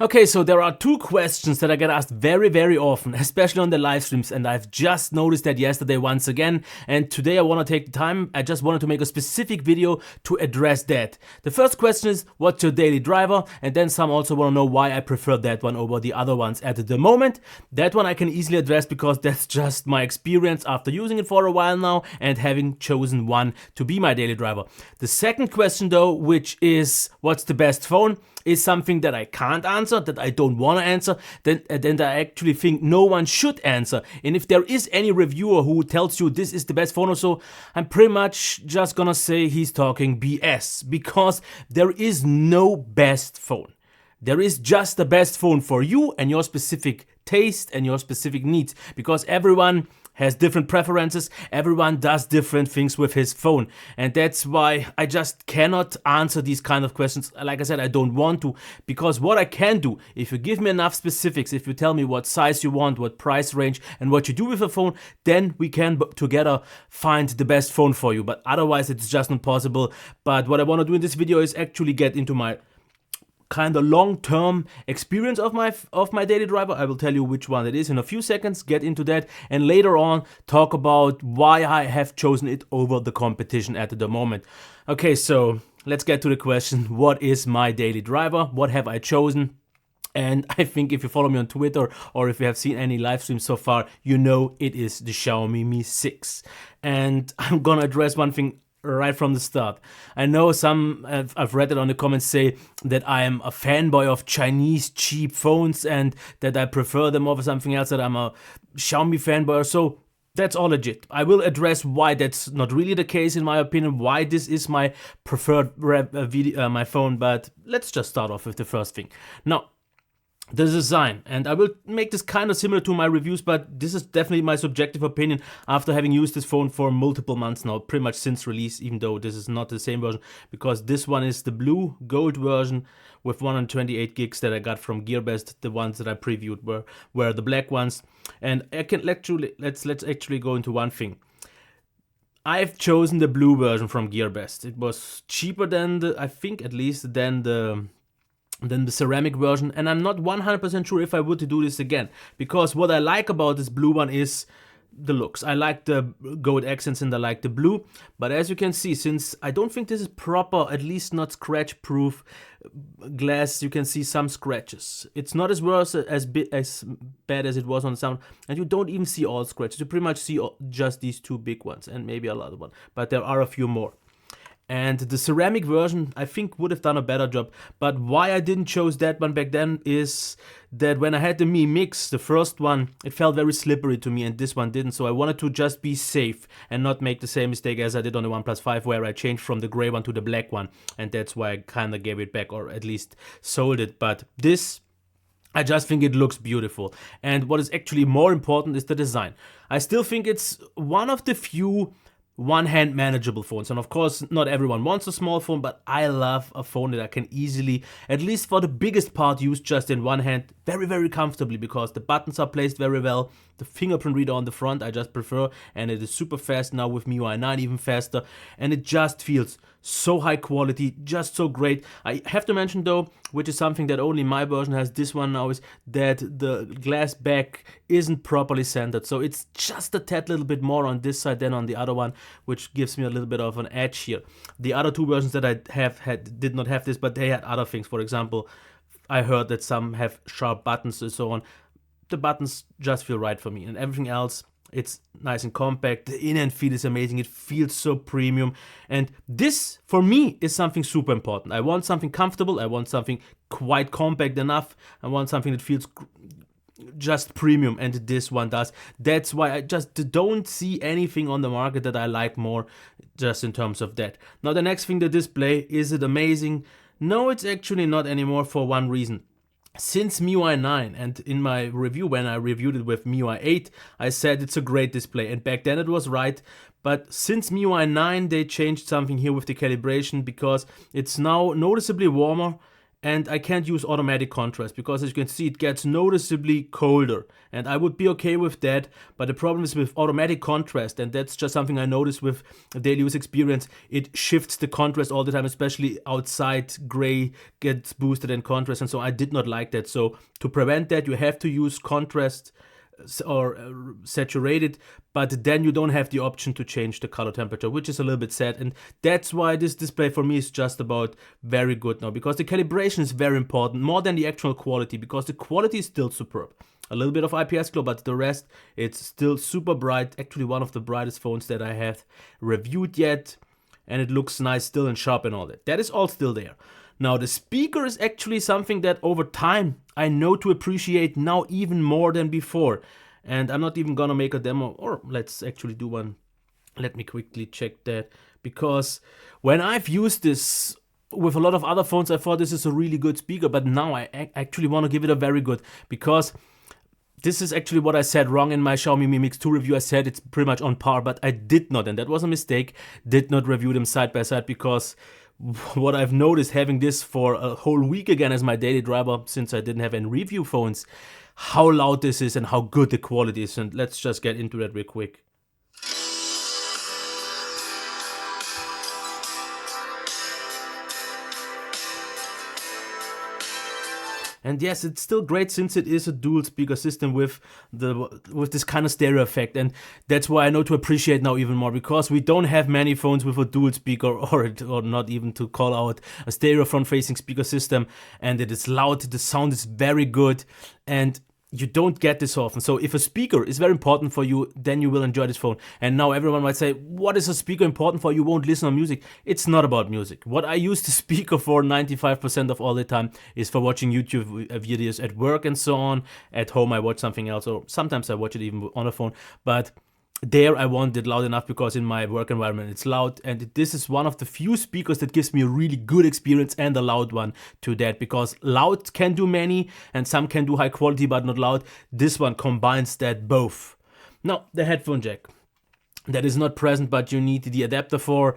Okay, so there are two questions that I get asked very often, especially on the live streams, and I've just noticed that yesterday once again, and today I want to take the time, I just wanted to make a specific video to address that. The first question is, what's your daily driver? And then some also want to know why I prefer that one over the other ones at the moment. That one I can easily address because that's just my experience after using it for a while now and having chosen one to be my daily driver. The second question though, which is, what's the best phone? Is something that I can't answer, that I don't want to answer, then I actually think no one should answer. And if there is any reviewer who tells you this is the best phone or so, I'm pretty much just gonna say he's talking BS, because there is no best phone. There is just the best phone for you and your specific taste and your specific needs, because everyone has different preferences, everyone does different things with his phone, and that's why I just cannot answer these kind of questions. Like I said, I don't want to, because what I can do, if you give me enough specifics, if you tell me what size you want, what price range, and what you do with a phone, then we can together find the best phone for you, but otherwise it's just not possible. But what I want to do in this video is actually get into my kind of long-term experience of my daily driver. I will tell you which one it is in a few seconds, get into that, and later on talk about why I have chosen it over the competition at the moment. Okay, so let's get to the question, what is my daily driver? What have I chosen? And I think if you follow me on Twitter or if you have seen any live streams so far, you know it is the Xiaomi Mi 6. And I'm gonna address one thing right from the start. I know some, I've read it on the comments, say that I am a fanboy of Chinese cheap phones and that I prefer them over something else, that I'm a Xiaomi fanboy or so. That's all legit. I will address why that's not really the case in my opinion, why this is my preferred my phone, but let's just start off with the first thing. Now, the design, and I will make this kind of similar to my reviews, but this is definitely my subjective opinion after having used this phone for multiple months now, pretty much since release, even though this is not the same version, because this one is the blue gold version with 128 gigs that I got from GearBest. The ones that I previewed were the black ones, and I can let's actually go into one thing. I've chosen the blue version from GearBest. It was cheaper than I think at least than the ceramic version, and I'm not 100% sure if I would to do this again, because what I like about this blue one is the looks. I like the gold accents and I like the blue, but as you can see, since I don't think this is proper, at least not scratch proof glass, you can see some scratches. It's not as worse as bad as it was on the sound, and you don't even see all scratches. You pretty much see just these two big ones and maybe a lot of one, but there are a few more. And the ceramic version, I think, would have done a better job. But why I didn't choose that one back then is that when I had the Mi Mix, the first one, it felt very slippery to me, and this one didn't. So I wanted to just be safe and not make the same mistake as I did on the OnePlus 5, where I changed from the gray one to the black one. And that's why I kind of gave it back, or at least sold it. But this, I just think it looks beautiful. And what is actually more important is the design. I still think it's one of the few one-hand manageable phones, and of course not everyone wants a small phone, but I love a phone that I can easily, at least for the biggest part, use just in one hand very comfortably, because the buttons are placed very well, the fingerprint reader on the front I just prefer, and it is super fast now with MIUI 9, even faster, and it just feels so high quality, just so great. I have to mention though, which is something that only my version has, this one now, is that the glass back isn't properly centered, so it's just a tad little bit more on this side than on the other one, which gives me a little bit of an edge here. The other two versions that I have had did not have this, but they had other things. For example, I heard that some have sharp buttons and so on. The buttons just feel right for me, and everything else, it's nice and compact. The in-hand feel is amazing. It feels so premium. And this, for me, is something super important. I want something comfortable. I want something quite compact enough. I want something that feels just premium, and this one does. That's why I just don't see anything on the market that I like more, just in terms of that. Now, the next thing, the display. Is it amazing? No, it's actually not anymore, for one reason. Since MIUI 9, and in my review when I reviewed it with MIUI 8, I said it's a great display, and back then it was right. But since MIUI 9, they changed something here with the calibration, because it's now noticeably warmer, and I can't use automatic contrast because, as you can see, it gets noticeably colder, and I would be okay with that. But the problem is with automatic contrast, and that's just something I noticed with daily use experience. It shifts the contrast all the time, especially outside. Gray gets boosted in contrast, and so I did not like that. So to prevent that, you have to use contrast or saturated, but then you don't have the option to change the color temperature, which is a little bit sad. And that's why this display for me is just about very good now, because the calibration is very important, more than the actual quality, because the quality is still superb. A little bit of IPS glow, but the rest, it's still super bright. Actually one of the brightest phones that I have reviewed yet, and it looks nice still and sharp and all that. That is all still there. Now the speaker is actually something that over time I know to appreciate now even more than before. And I'm not even gonna make a demo, or let's actually do one. Let me quickly check that, because when I've used this with a lot of other phones, I thought this is a really good speaker, but now I actually want to give it a very good, because this is actually what I said wrong in my Xiaomi Mi Mix 2 review. I said it's pretty much on par, but I did not, and that was a mistake, did not review them side by side, because what I've noticed having this for a whole week again as my daily driver, since I didn't have any review phones, how loud this is and how good the quality is. And let's just get into that real quick. And yes, it's still great since it is a dual speaker system with this kind of stereo effect, and that's why I know to appreciate now even more, because we don't have many phones with a dual speaker or not even to call out a stereo front facing speaker system, and it is loud, the sound is very good, and you don't get this often. So if a speaker is very important for you, then you will enjoy this phone. And now everyone might say, what is a speaker important for? You won't listen to music. It's not about music. What I use the speaker for 95% of all the time is for watching YouTube videos at work and so on. At home I watch something else, or sometimes I watch it even on a phone. But there I want it loud enough, because in my work environment it's loud, and this is one of the few speakers that gives me a really good experience, and a loud one to that, because loud can do many and some can do high quality but not loud. This one combines that both. Now the headphone jack, that is not present, but you need the adapter for,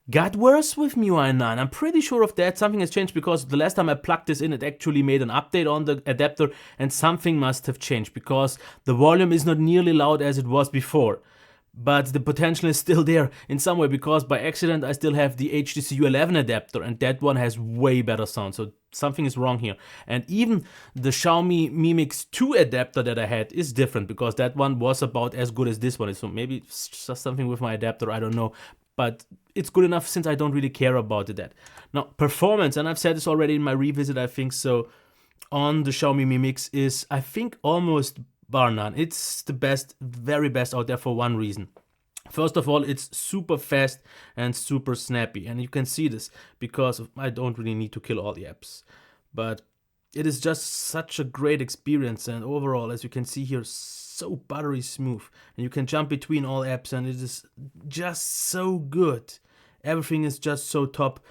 got worse with MIUI 9. I'm pretty sure of that. Something has changed, because the last time I plugged this in, it actually made an update on the adapter, and something must have changed, because the volume is not nearly loud as it was before. But the potential is still there in some way, because by accident I still have the HTC U11 adapter, and that one has way better sound. So something is wrong here. And even the Xiaomi Mi Mix 2 adapter that I had is different, because that one was about as good as this one is. So maybe it's just something with my adapter, I don't know. But it's good enough since I don't really care about that. Now, performance, and I've said this already in my revisit, I think so, on the Xiaomi Mi Mix is, I think, almost bar none. It's the best, very best out there for one reason. First of all, it's super fast and super snappy, and you can see this because I don't really need to kill all the apps. But it is just such a great experience, and overall, as you can see here, so buttery smooth, and you can jump between all apps, and it is just so good. Everything is just so top.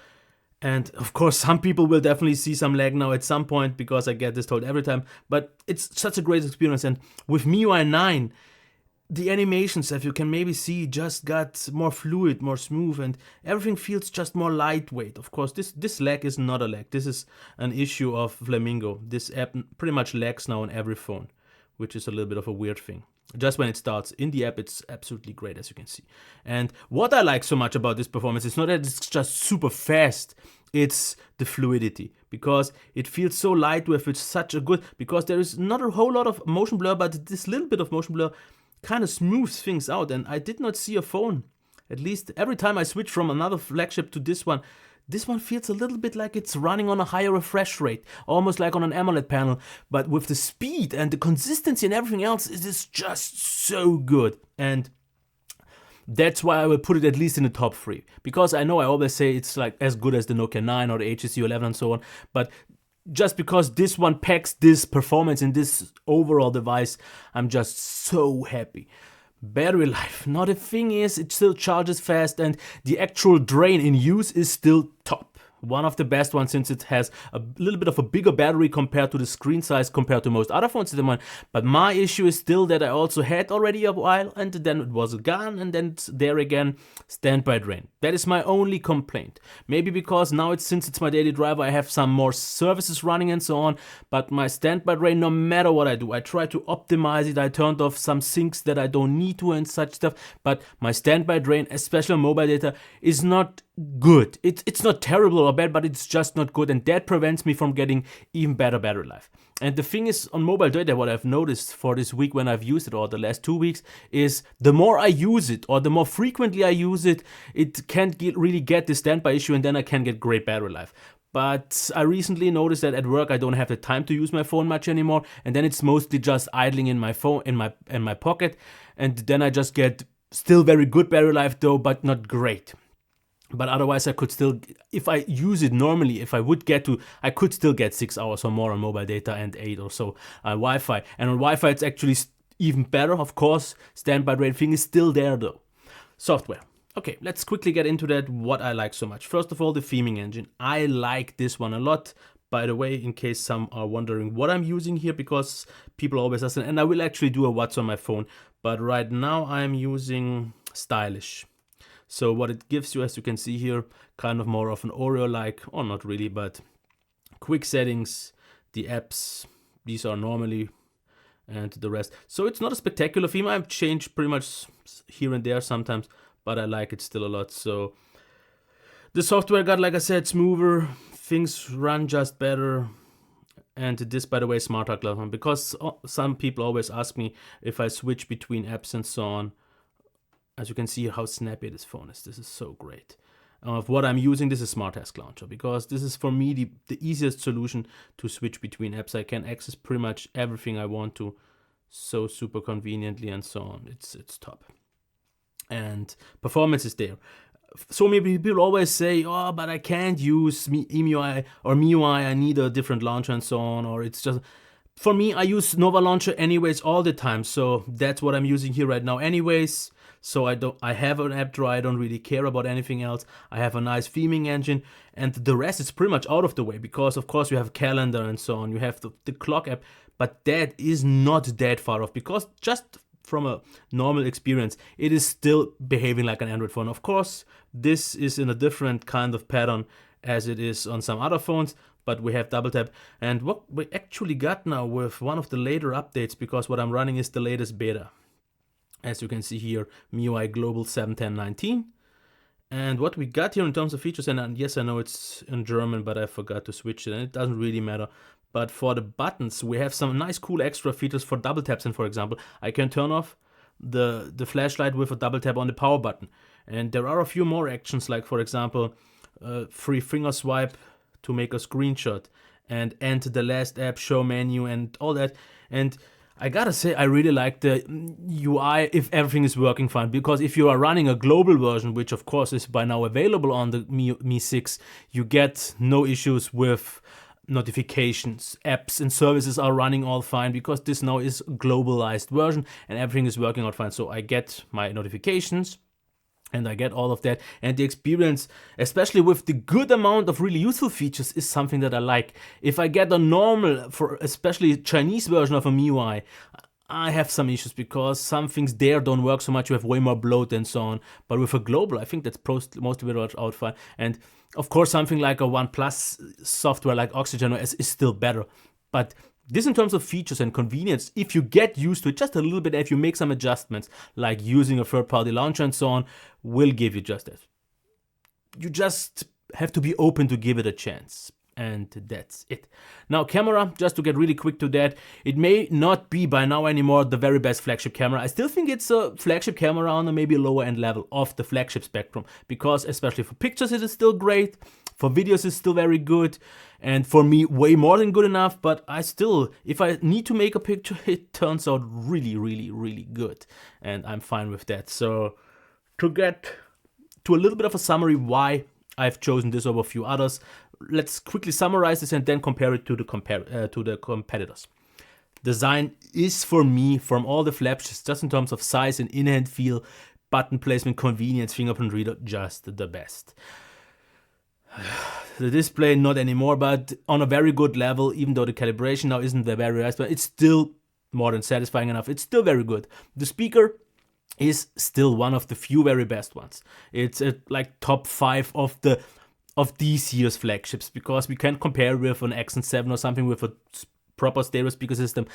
And of course, some people will definitely see some lag now at some point, because I get this told every time, but it's such a great experience. And with MIUI 9, the animations, as you can maybe see, just got more fluid, more smooth, and everything feels just more lightweight. Of course, this lag is not a lag. This is an issue of Flamingo. This app pretty much lags now on every phone, which is a little bit of a weird thing. Just when it starts. In the app, it's absolutely great, as you can see. And what I like so much about this performance is not that it's just super fast, it's the fluidity, because it feels so lightweight with such a good, because there is not a whole lot of motion blur, but this little bit of motion blur kind of smooths things out. And I did not see a phone, at least every time I switch from another flagship to this one feels a little bit like it's running on a higher refresh rate, almost like on an AMOLED panel, but with the speed and the consistency and everything else, it is just so good. And that's why I will put it at least in the top 3, because I know I always say it's like as good as the Nokia 9 or the HTC U11 and so on, but just because this one packs this performance in this overall device, I'm just so happy. Battery life, now the thing is, it still charges fast, and the actual drain in use is still top. one of the best ones since it has a little bit of a bigger battery compared to the screen size compared to most other phones at the moment. But my issue is still that I also had already a while and then it was gone and then it's there again, standby drain. That is my only complaint. Maybe because now since it's my daily driver, I have some more services running and so on, but my standby drain, no matter what I do, I try to optimize it. I turned off some syncs that I don't need to and such stuff, but my standby drain, especially on mobile data, is not good. It's not terrible or bad, but it's just not good, and that prevents me from getting even better battery life. And the thing is, on mobile data, what I've noticed for this week when I've used it, or the last 2 weeks, is the more I use it, or the more frequently I use it, it can't really get the standby issue, and then I can get great battery life. But I recently noticed that at work I don't have the time to use my phone much anymore, and then it's mostly just idling in my phone in my pocket, and then I just get still very good battery life though, but not great. But otherwise I could still, if I use it normally, if I would get to, I could still get 6 hours or more on mobile data and 8 or so on Wi-Fi. And on Wi-Fi it's actually even better, of course. Standby drain thing is still there though. Software. Okay, let's quickly get into that, what I like so much. First of all, the theming engine. I like this one a lot. By the way, in case some are wondering what I'm using here, because people always ask, and I will actually do a what's on my phone. But right now I'm using Stylish. So what it gives you, as you can see here, kind of more of an Oreo-like, or not really, but quick settings, the apps, these are normally, and the rest. So it's not a spectacular theme. I've changed pretty much here and there sometimes, but I like it still a lot. So the software got, like I said, smoother, things run just better. And this, by the way, smart hard glass, because some people always ask me if I switch between apps and so on. As you can see how snappy this phone is. This is so great. Of what I'm using, this is Smart Task Launcher, because this is for me the easiest solution to switch between apps. I can access pretty much everything I want to so super conveniently and so on. It's top. And performance is there. So many people always say, oh, but I can't use EMUI or MIUI, I need a different launcher and so on, or it's just... For me, I use Nova Launcher anyways all the time, so that's what I'm using here right now anyways. So I have an app drawer, I don't really care about anything else. I have a nice theming engine, and the rest is pretty much out of the way, because of course you have calendar and so on, you have the clock app, but that is not that far off, because just from a normal experience, it is still behaving like an Android phone. Of course, this is in a different kind of pattern as it is on some other phones, but we have double tap. And what we actually got now with one of the later updates, because what I'm running is the latest beta. As you can see here, MIUI Global 7.10.19. And what we got here in terms of features, and yes, I know it's in German, but I forgot to switch it, and it doesn't really matter. But for the buttons, we have some nice cool extra features for double taps. And for example, I can turn off the flashlight with a double tap on the power button. And there are a few more actions, like for example, free finger swipe to make a screenshot, and enter the last app, show menu, and all that. And I gotta say, I really like the UI if everything is working fine, because if you are running a global version, which of course is by now available on the Mi 6, you get no issues with notifications. Apps and services are running all fine, because this now is a globalized version and everything is working out fine. So I get my notifications and I get all of that, and the experience, especially with the good amount of really useful features, is something that I like. If I get a normal, for especially Chinese version of a MIUI, I have some issues, because some things there don't work so much. You have way more bloat and so on. But with a global, I think that's most of it out fine. And of course, something like a OnePlus software like Oxygen OS is still better. But this, in terms of features and convenience, if you get used to it just a little bit, if you make some adjustments, like using a third-party launcher and so on, will give you just that. You just have to be open to give it a chance. And that's it. Now, camera, just to get really quick to that, it may not be by now anymore the very best flagship camera. I still think it's a flagship camera on a maybe lower end level of the flagship spectrum, because especially for pictures it is still great, for videos it's still very good, and for me way more than good enough. But I still, if I need to make a picture, it turns out really, really, really good, and I'm fine with that. So to get to a little bit of a summary why I've chosen this over a few others, let's quickly summarize this and then compare it to the competitors. Design is, for me, from all the flagships, just in terms of size and in-hand feel, button placement, convenience, fingerprint reader, just the best. The display, not anymore, but on a very good level, even though the calibration now isn't the very nice, but it's still more than satisfying enough. It's still very good. The speaker is still one of the few very best ones. It's like top 5 of this year's flagships, because we can compare with an Accent 7 or something with a proper stereo speaker system,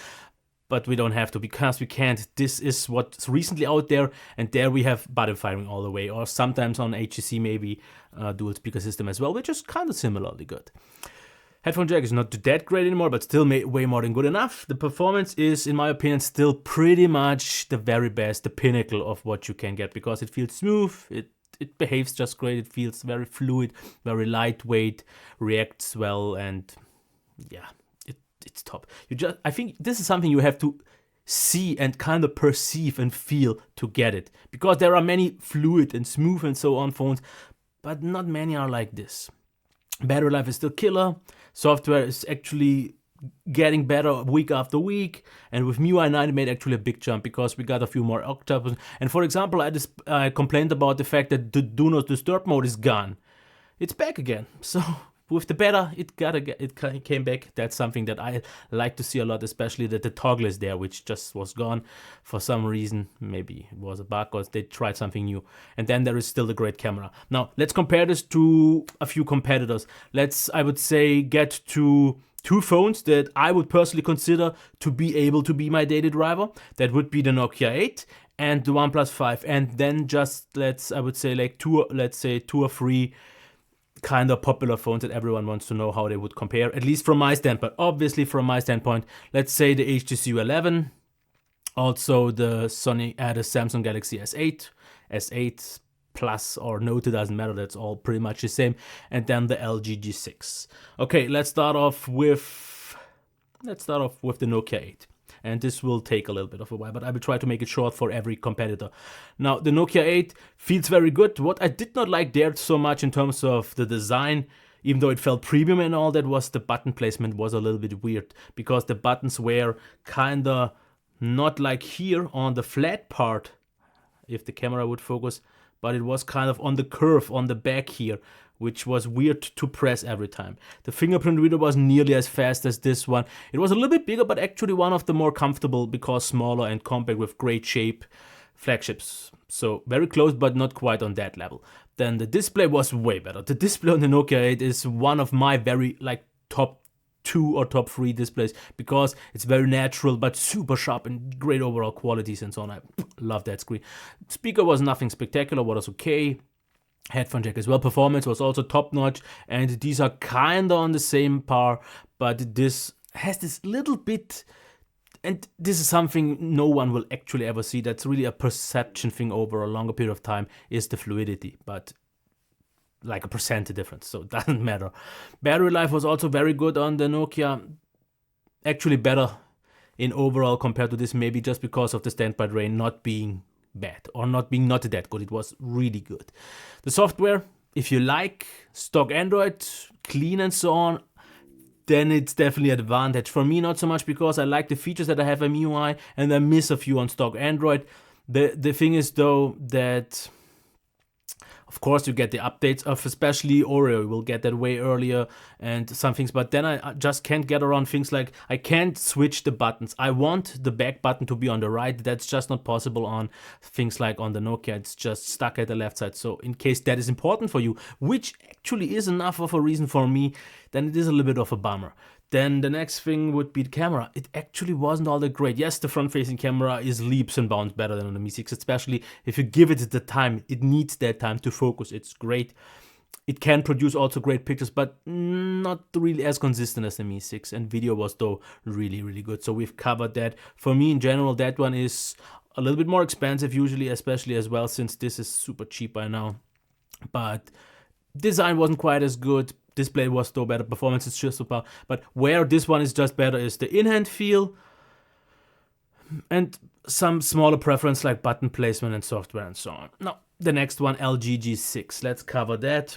but we don't have to, because we can't. This is what's recently out there, and there we have button firing all the way, or sometimes on HTC maybe dual speaker system as well, which is kind of similarly good. Headphone jack is not that great anymore, but still way more than good enough. The performance is, in my opinion, still pretty much the very best, the pinnacle of what you can get, because it feels smooth, it behaves just great, it feels very fluid, very lightweight, reacts well, and yeah, it's top. I think this is something you have to see and kind of perceive and feel to get it, because there are many fluid and smooth and so on phones, but not many are like this. Battery life is still killer. Software is actually getting better week after week, and with MIUI 9 it made actually a big jump, because we got a few more octaves. And for example, I complained about the fact that the Do Not Disturb mode is gone. It's back again. So with the beta, it came back. That's something that I like to see a lot, especially that the toggle is there, which just was gone for some reason. Maybe it was a bug, or they tried something new. And then there is still the great camera. Now, let's compare this to a few competitors. Let's, I would say, get to 2 phones that I would personally consider to be able to be my daily driver. That would be the Nokia 8 and the OnePlus 5. And then just, I would say like 2 or 3 kind of popular phones that everyone wants to know how they would compare, at least from my standpoint. Obviously, from my standpoint, let's say the HTC U11, also the Samsung Galaxy S8, S8 Plus or Note, it doesn't matter, that's all pretty much the same, and then the LG G6. Okay, let's start off with the Nokia 8. And this will take a little bit of a while, but I will try to make it short for every competitor. Now, the Nokia 8 feels very good. What I did not like there so much in terms of the design, even though it felt premium and all that, was the button placement was a little bit weird, because the buttons were kinda not like here on the flat part, if the camera would focus, but it was kind of on the curve on the back here, which was weird to press every time. The fingerprint reader was nearly as fast as this one. It was a little bit bigger, but actually one of the more comfortable, because smaller and compact with great shape flagships. So very close, but not quite on that level. Then the display was way better. The display on the Nokia 8 is one of my very top 2 or top 3 displays, because it's very natural but super sharp and great overall qualities and so on. I love that screen. Speaker was nothing spectacular, was okay. Headphone jack as well. Performance was also top notch, and these are kinda on the same par, but this has this little bit, and this is something no one will actually ever see. That's really a perception thing over a longer period of time, is the fluidity, but like a percent difference, so it doesn't matter. Battery life was also very good on the Nokia, actually better in overall compared to this, maybe just because of the standby drain not being bad or not being not that good. It was really good. The software, if you like stock Android, clean and so on, then it's definitely an advantage. For me, not so much, because I like the features that I have in MIUI and I miss a few on stock Android. The thing is though that, of course, you get the updates of especially Oreo. You will get that way earlier and some things. But then I just can't get around things like I can't switch the buttons. I want the back button to be on the right. That's just not possible on things like on the Nokia. It's just stuck at the left side. So in case that is important for you, which actually is enough of a reason for me, then it is a little bit of a bummer. Then the next thing would be the camera. It actually wasn't all that great. Yes, the front-facing camera is leaps and bounds better than on the Mi 6, especially if you give it the time. It needs that time to focus. It's great. It can produce also great pictures, but not really as consistent as the Mi 6. And video was, though, really, really good. So we've covered that. For me, in general, that one is a little bit more expensive usually, especially as well, since this is super cheap by now. But design wasn't quite as good. Display was though better, performance is just super, but where this one is just better is the in-hand feel and some smaller preference like button placement and software and so on. Now, the next one, LG G6, let's cover that.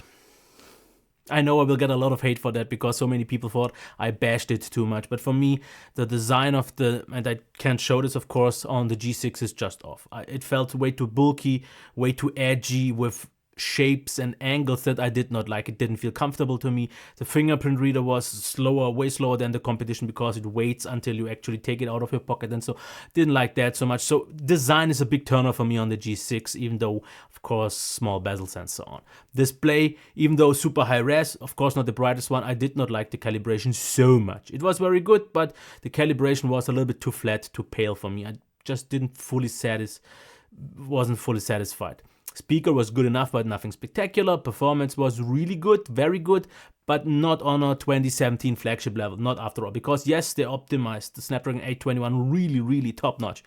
I know I will get a lot of hate for that because so many people thought I bashed it too much, but for me, the design of and I can't show this of course, on the G6 is just off. It felt way too bulky, way too edgy with shapes and angles that I did not like. It didn't feel comfortable to me. The fingerprint reader was slower, way slower than the competition because it waits until you actually take it out of your pocket, and so didn't like that so much. So design is a big turner for me on the G6, even though, of course, small bezels and so on. Display, even though super high res, of course not the brightest one, I did not like the calibration so much. It was very good, but the calibration was a little bit too flat, too pale for me. I just wasn't fully satisfied. Speaker was good enough, but nothing spectacular. Performance was really good, very good, but not on a 2017 flagship level, not after all. Because yes, they optimized the Snapdragon 821 really, really top notch,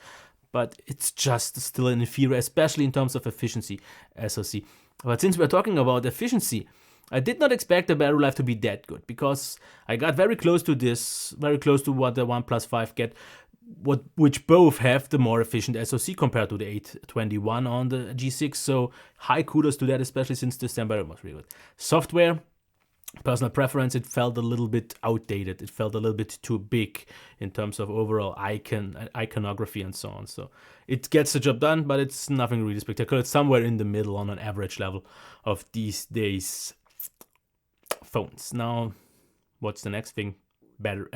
but it's just still an inferior, especially in terms of efficiency SoC. But since we're talking about efficiency, I did not expect the battery life to be that good, because I got very close to this, very close to what the OnePlus 5 get, which both have the more efficient SoC compared to the 821 on the G6. So high kudos to that, especially since the battery was really good. Software, personal preference, it felt a little bit outdated. It felt a little bit too big in terms of overall iconography and so on. So it gets the job done, but it's nothing really spectacular. It's somewhere in the middle on an average level of these days phones. Now, what's the next thing?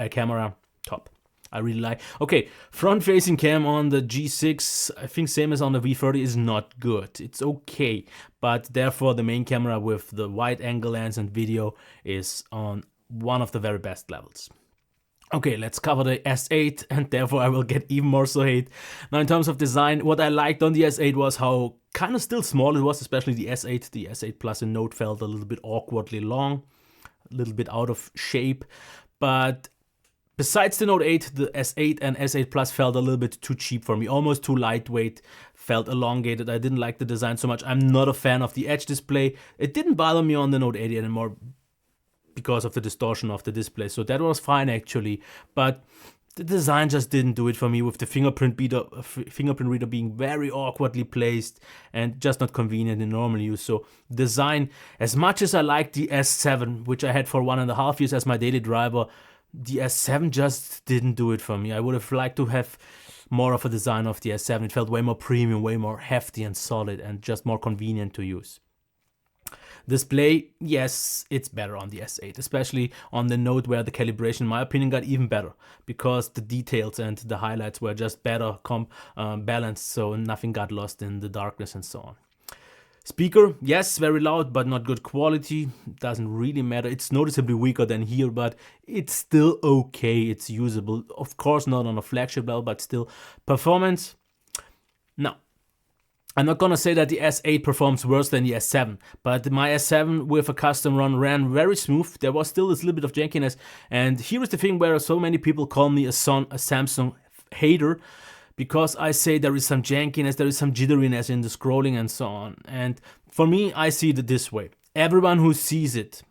Camera, top. I really like. Okay, front-facing cam on the G6, I think same as on the V30, is not good. It's okay, but therefore the main camera with the wide-angle lens and video is on one of the very best levels. Okay, let's cover the S8, and therefore I will get even more so hate. Now, in terms of design, what I liked on the S8 was how kind of still small it was, especially the S8. The S8 Plus in Note felt a little bit awkwardly long, a little bit out of shape, but besides the Note 8, the S8 and S8 Plus felt a little bit too cheap for me, almost too lightweight, felt elongated. I didn't like the design so much. I'm not a fan of the edge display. It didn't bother me on the Note 8 anymore because of the distortion of the display, so that was fine actually, but the design just didn't do it for me, with the fingerprint reader being very awkwardly placed and just not convenient in normal use. So design, as much as I liked the S7, which I had for 1.5 years as my daily driver, the S7 just didn't do it for me. I would have liked to have more of a design of the S7. It felt way more premium, way more hefty and solid, and just more convenient to use. Display, yes, it's better on the S8, especially on the Note, where the calibration, in my opinion, got even better, because the details and the highlights were just better balanced, so nothing got lost in the darkness and so on. Speaker, yes, very loud, but not good quality. Doesn't really matter. It's noticeably weaker than here, but it's still okay. It's usable. Of course, not on a flagship level, but still. Performance, no. I'm not gonna say that the S8 performs worse than the S7, but my S7 with a custom run ran very smooth. There was still this little bit of jankiness, and here is the thing where so many people call me a Samsung hater, because I say there is some jankiness, there is some jitteriness in the scrolling and so on. And for me, I see it this way. Everyone who sees it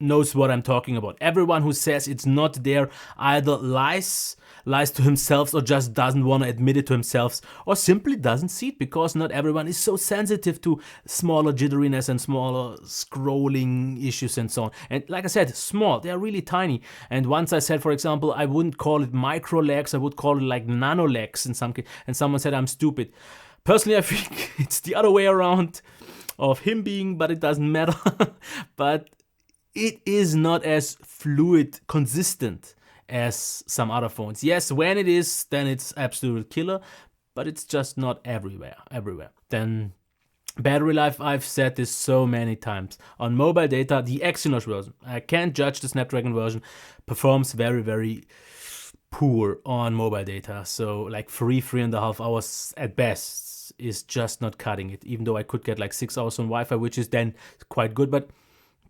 knows what I'm talking about. Everyone who says it's not there either lies to himself, or just doesn't want to admit it to himself, or simply doesn't see it, because not everyone is so sensitive to smaller jitteriness and smaller scrolling issues and so on. And like I said, small, they are really tiny. And once I said, for example, I wouldn't call it micro lags, I would call it like nano lags in some case, and someone said I'm stupid. Personally, I think it's the other way around of him being, but it doesn't matter. But it is not as fluid, consistent as some other phones. Yes, when it is, then it's absolute killer, but it's just not everywhere. Then battery life, I've said this so many times. On mobile data, the Exynos version, I can't judge the Snapdragon version, performs very, very poor on mobile data. So like 3.5 hours at best is just not cutting it, even though I could get like 6 hours on Wi-Fi, which is then quite good, but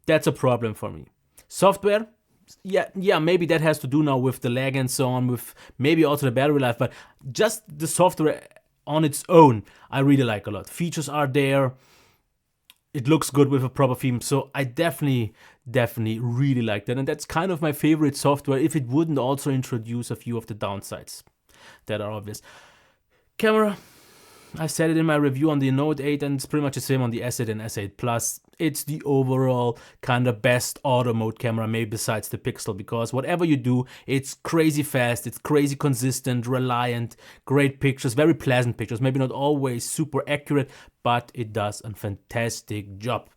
that's a problem for me. Software, yeah, maybe that has to do now with the lag and so on, with maybe also the battery life, but just the software on its own, I really like a lot. Features are there. It looks good with a proper theme, so I definitely really like that, and that's kind of my favorite software if it wouldn't also introduce a few of the downsides that are obvious. Camera, I said it in my review on the Note 8, and it's pretty much the same on the S8 and S8 Plus. It's the overall kind of best auto mode camera, maybe besides the Pixel, because whatever you do, it's crazy fast, it's crazy consistent, reliant, great pictures, very pleasant pictures, maybe not always super accurate, but it does a fantastic job.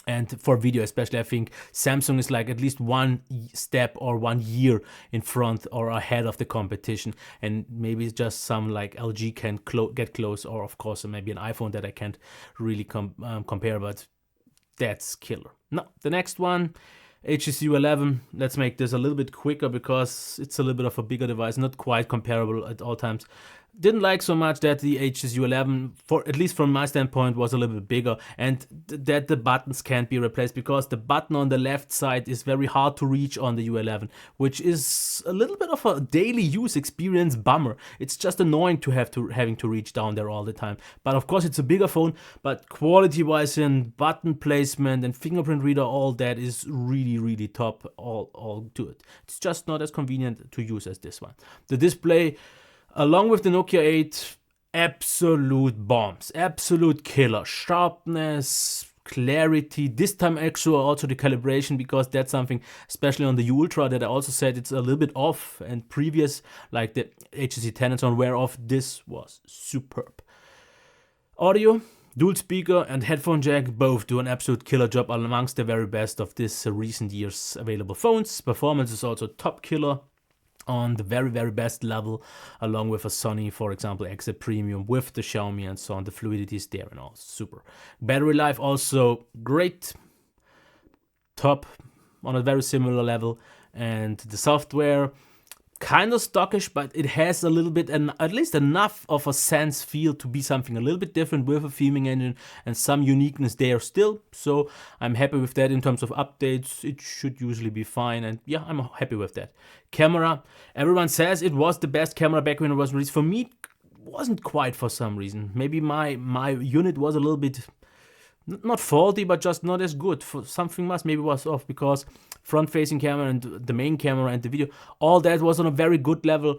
And for video especially, I think Samsung is like at least one step or 1 year in front or ahead of the competition. And maybe it's just some like LG can get close, or of course maybe an iPhone that I can't really compare, but that's killer. Now, the next one, HTC U11. Let's make this a little bit quicker because it's a little bit of a bigger device, not quite comparable at all times. Didn't like so much that the HTC U11, at least from my standpoint, was a little bit bigger, and that the buttons can't be replaced, because the button on the left side is very hard to reach on the U11, which is a little bit of a daily use experience bummer. It's just annoying to having to reach down there all the time. But of course it's a bigger phone, but quality-wise and button placement and fingerprint reader, all that is really, really top, all good. It's just not as convenient to use as this one. The display, along with the Nokia 8, absolute bombs, absolute killer. Sharpness, clarity, this time actually also the calibration, because that's something, especially on the U Ultra, that I also said it's a little bit off, and previous, like the HTC 10 and so on, were off. This was superb. Audio, dual speaker and headphone jack both do an absolute killer job, amongst the very best of this recent year's available phones. Performance is also top killer, on the very, very best level, along with a Sony, for example, XZ Premium, with the Xiaomi and so on. The fluidity is there and all, super. Battery life also great, top, on a very similar level. And the software, kind of stockish, but it has a little bit, and at least enough of a sense feel to be something a little bit different, with a theming engine and some uniqueness there still. So I'm happy with that. In terms of updates, it should usually be fine, and yeah, I'm happy with that. Camera, everyone says it was the best camera back when it was released. For me, it wasn't quite, for some reason. Maybe my unit was a little bit, not faulty, but just not as good. For something maybe was off, because front-facing camera and the main camera and the video, all that was on a very good level,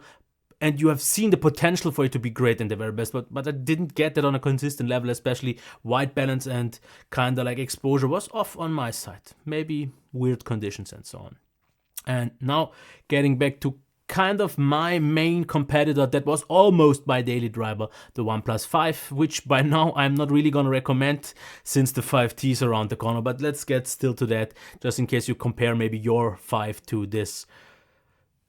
and you have seen the potential for it to be great in the very best, but I didn't get that on a consistent level, especially white balance and kind of like exposure was off on my side. Maybe weird conditions and so on. And now getting back to kind of my main competitor that was almost my daily driver, the OnePlus 5, which by now I'm not really gonna recommend since the 5T is around the corner, but let's get still to that, just in case you compare maybe your 5 to this.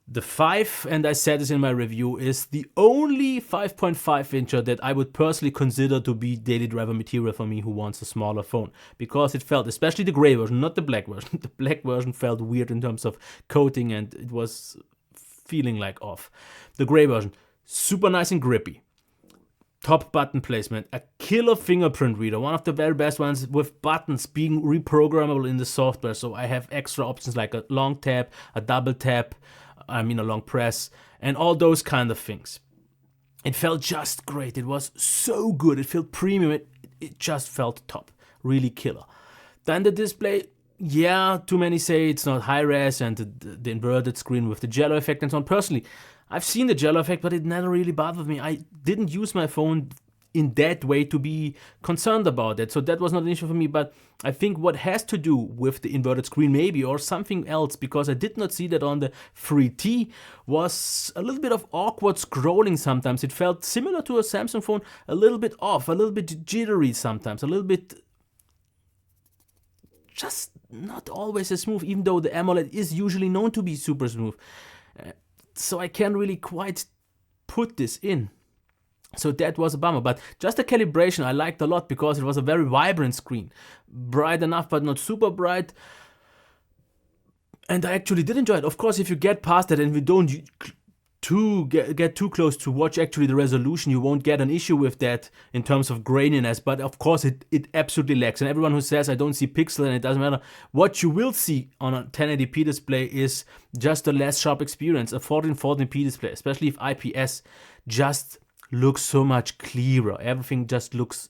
The 5, and I said this in my review, is the only 5.5 incher that I would personally consider to be daily driver material for me who wants a smaller phone, because it felt, especially the gray version, not the black version, the black version felt weird in terms of coating, and it was feeling like off. The gray version, super nice and grippy. Top button placement, a killer fingerprint reader, one of the very best ones, with buttons being reprogrammable in the software. So I have extra options like a long tap, a double tap, a long press, and all those kind of things. It felt just great. It was so good. It felt premium. It just felt top. Really killer. Then the display, yeah, too many say it's not high res, and the inverted screen with the jello effect and so on. Personally, I've seen the jello effect, but it never really bothered me. I didn't use my phone in that way to be concerned about it, so that was not an issue for me. But I think what has to do with the inverted screen maybe, or something else, because I did not see that on the 3T, was a little bit of awkward scrolling sometimes. It felt similar to a Samsung phone, a little bit off, a little bit jittery sometimes, a little bit just not always as smooth, even though the AMOLED is usually known to be super smooth. So I can't really quite put this in. So that was a bummer, but just the calibration I liked a lot, because it was a very vibrant screen. Bright enough, but not super bright. And I actually did enjoy it. Of course, if you get past that and we don't get too close to watch actually the resolution, you won't get an issue with that in terms of graininess, but of course it absolutely lacks. And everyone who says I don't see pixel and it doesn't matter, what you will see on a 1080p display is just a less sharp experience. A 1440p display, especially if IPS, just looks so much clearer. Everything just looks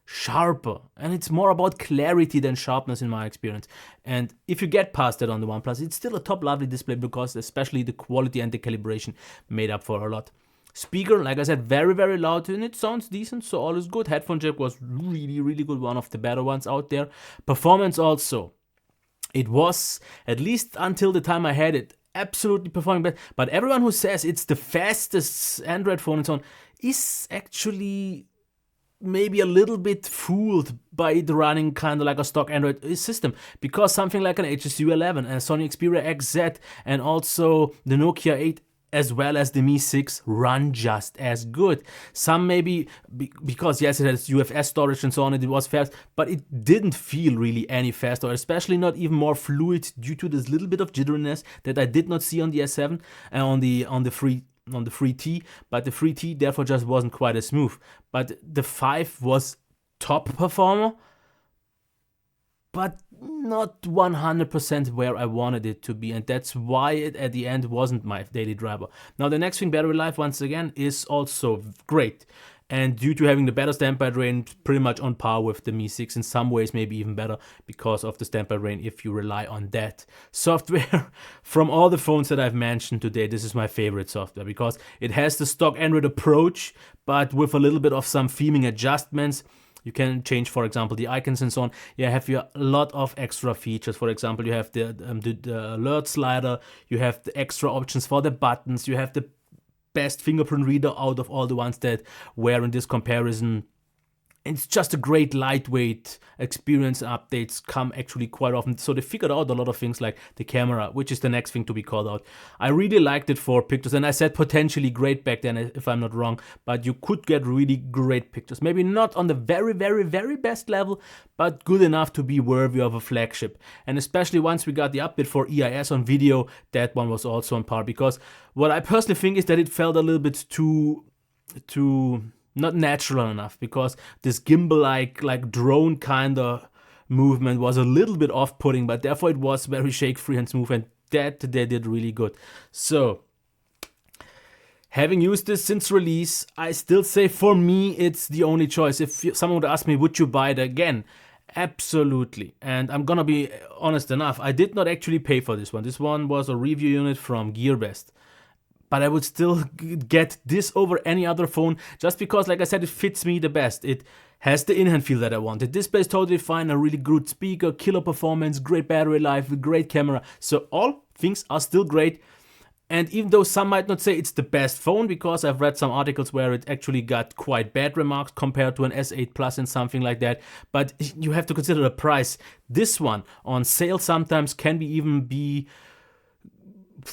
sharper, and it's more about clarity than sharpness in my experience. And if you get past that on the OnePlus, it's still a top lovely display, because especially the quality and the calibration made up for a lot. Speaker, like I said, very, very loud and it sounds decent, so all is good. Headphone jack was really, really good, one of the better ones out there. Performance also. It was, at least until the time I had it, absolutely performing best. But everyone who says it's the fastest Android phone and so on is actually maybe a little bit fooled by it running kind of like a stock Android system, because something like an HTC U11 and a Sony Xperia XZ and also the Nokia 8 as well as the Mi 6 run just as good. Some maybe because yes, it has UFS storage and so on, and it was fast, but it didn't feel really any faster, especially not even more fluid due to this little bit of jitteriness that I did not see on the S7 and on the 3T, but the 3T therefore just wasn't quite as smooth. But the 5 was top performer, but not 100% where I wanted it to be, and that's why it at the end wasn't my daily driver. Now the next thing, battery life, once again, is also great, and due to having the better standby range, pretty much on par with the Mi 6, in some ways maybe even better because of the standby range if you rely on that. Software, from all the phones that I've mentioned today, this is my favorite software because it has the stock Android approach, but with a little bit of some theming adjustments. You can change, for example, the icons and so on. You have a lot of extra features. For example, you have the alert slider. You have the extra options for the buttons. You have the best fingerprint reader out of all the ones that were in this comparison. It's just a great lightweight experience. Updates come actually quite often. So they figured out a lot of things like the camera, which is the next thing to be called out. I really liked it for pictures, and I said potentially great back then, if I'm not wrong, but you could get really great pictures. Maybe not on the very, very, very best level, but good enough to be worthy of a flagship. And especially once we got the update for EIS on video, that one was also on par, because what I personally think is that it felt a little bit too not natural enough, because this gimbal-like drone kind of movement was a little bit off-putting, but therefore it was very shake-free and smooth, and that they did really good. So, having used this since release, I still say for me it's the only choice. If someone would ask me, would you buy it again? Absolutely. And I'm gonna be honest enough, I did not actually pay for this one. This one was a review unit from GearBest. But I would still get this over any other phone just because, like I said, it fits me the best. It has the in-hand feel that I want. The display is totally fine, a really good speaker, killer performance, great battery life, great camera. So all things are still great. And even though some might not say it's the best phone, because I've read some articles where it actually got quite bad remarks compared to an S8 Plus and something like that, but you have to consider the price. This one on sale sometimes can be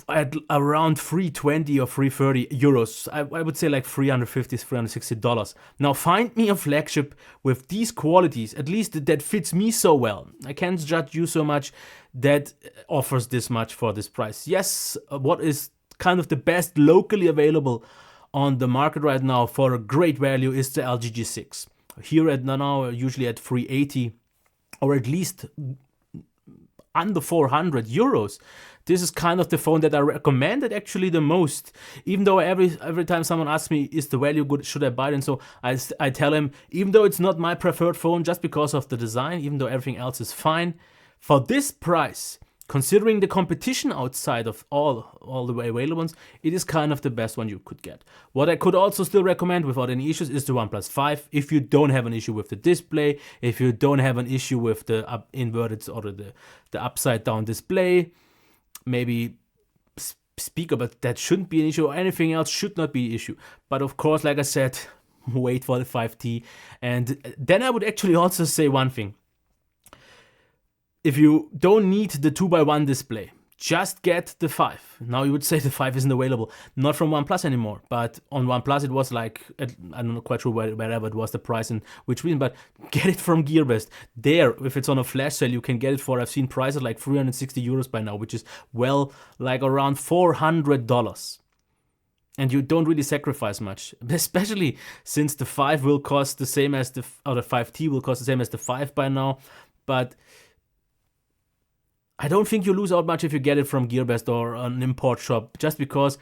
at around 320 or 330 euros. I would say like $350, $360. Now find me a flagship with these qualities, at least that fits me so well. I can't judge you so much, that offers this much for this price. Yes, what is kind of the best locally available on the market right now for a great value is the LG G6. Here at now usually at 380 or at least under 400 euros. This is kind of the phone that I recommended actually the most. Even though every time someone asks me, is the value good, should I buy it? And so I tell him, even though it's not my preferred phone just because of the design, even though everything else is fine, for this price, considering the competition outside of all the available ones, it is kind of the best one you could get. What I could also still recommend without any issues is the OnePlus 5. If you don't have an issue with the display, if you don't have an issue with the inverted or the upside down display, maybe speaker, but that shouldn't be an issue, or anything else should not be an issue. But of course, like I said, wait for the 5T. And then I would actually also say one thing. If you don't need the 2x1 display, just get the 5. Now you would say the 5 isn't available, not from OnePlus anymore, but on OnePlus it was like, I'm not quite sure wherever it was the price and which reason, but get it from GearBest. There, if it's on a flash sale, you can get it for, I've seen prices like 360 euros by now, which is well, like around $400. And you don't really sacrifice much, especially since the 5 will cost the same as the 5T will cost the same as the 5 by now, but I don't think you lose out much if you get it from GearBest or an import shop, just because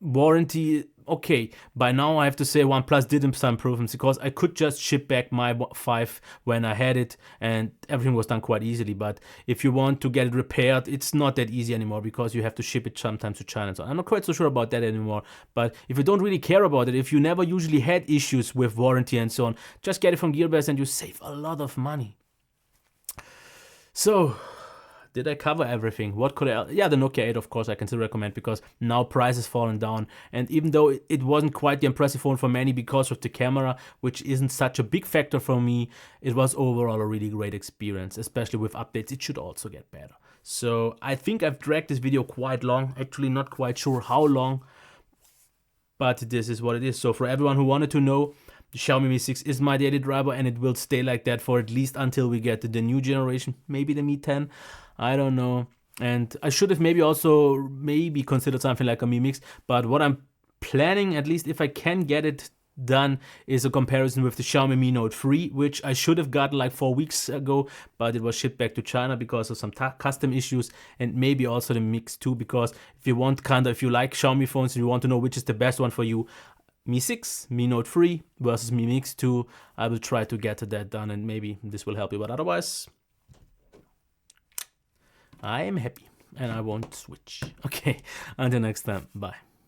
warranty, okay, by now I have to say OnePlus did some improvements because I could just ship back my 5 when I had it and everything was done quite easily. But if you want to get it repaired, it's not that easy anymore because you have to ship it sometimes to China and so on. I'm not quite so sure about that anymore. But if you don't really care about it, if you never usually had issues with warranty and so on, just get it from Gearbest and you save a lot of money. So, did I cover everything? What could I... Yeah, the Nokia 8, of course, I can still recommend because now price has fallen down. And even though it wasn't quite the impressive phone for many because of the camera, which isn't such a big factor for me, it was overall a really great experience, especially with updates. It should also get better. So I think I've dragged this video quite long. Actually, not quite sure how long, but this is what it is. So for everyone who wanted to know, the Xiaomi Mi 6 is my daily driver and it will stay like that for at least until we get to the new generation, maybe the Mi 10. I don't know. And I should have maybe also considered something like a Mi Mix, but what I'm planning, at least if I can get it done, is a comparison with the Xiaomi Mi Note 3, which I should have gotten like 4 weeks ago, but it was shipped back to China because of some custom issues, and maybe also the Mix 2, because if you want if you like Xiaomi phones and you want to know which is the best one for you, Mi 6, Mi Note 3 versus Mi Mix 2, I will try to get that done and maybe this will help you, but otherwise I am happy and I won't switch. Okay, until next time, bye.